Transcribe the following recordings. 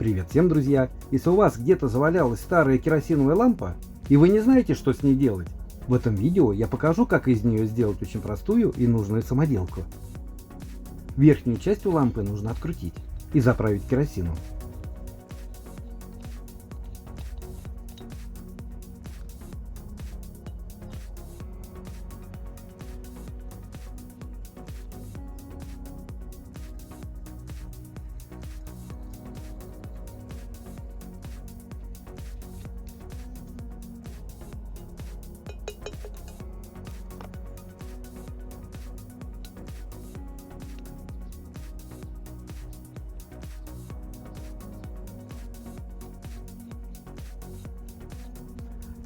Привет всем, друзья! Если у вас где-то завалялась старая керосиновая лампа, и вы не знаете, что с ней делать, в этом видео я покажу, как из нее сделать очень простую и нужную самоделку. Верхнюю часть у лампы нужно открутить и заправить керосином.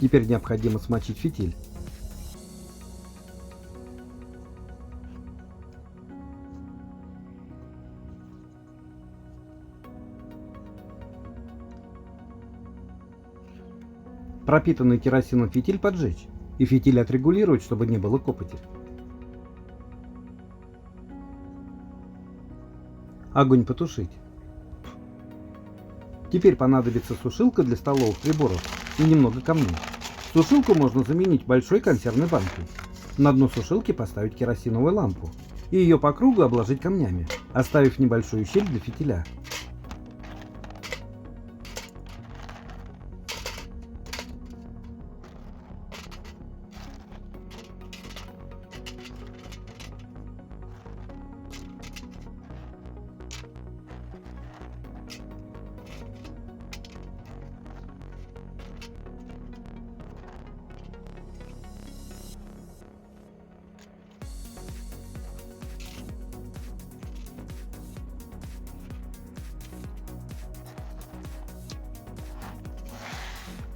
Теперь необходимо смочить фитиль. Пропитанный керосином фитиль поджечь и фитиль отрегулировать, чтобы не было копоти. Огонь потушить. Теперь понадобится сушилка для столовых приборов и немного камней. Сушилку можно заменить большой консервной банкой. На дно сушилки поставить керосиновую лампу и ее по кругу обложить камнями, оставив небольшую щель для фитиля.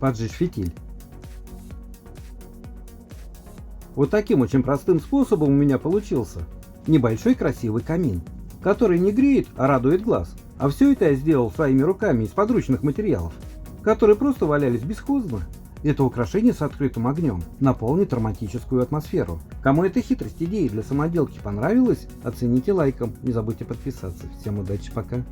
Поджечь фитиль. Вот таким очень простым способом у меня получился небольшой красивый камин, который не греет, а радует глаз. А все это я сделал своими руками из подручных материалов, которые просто валялись бесхозно. Это украшение с открытым огнем наполнит романтическую атмосферу. Кому эта хитрость идеи для самоделки понравилась, оцените лайком. Не забудьте подписаться. Всем удачи, пока.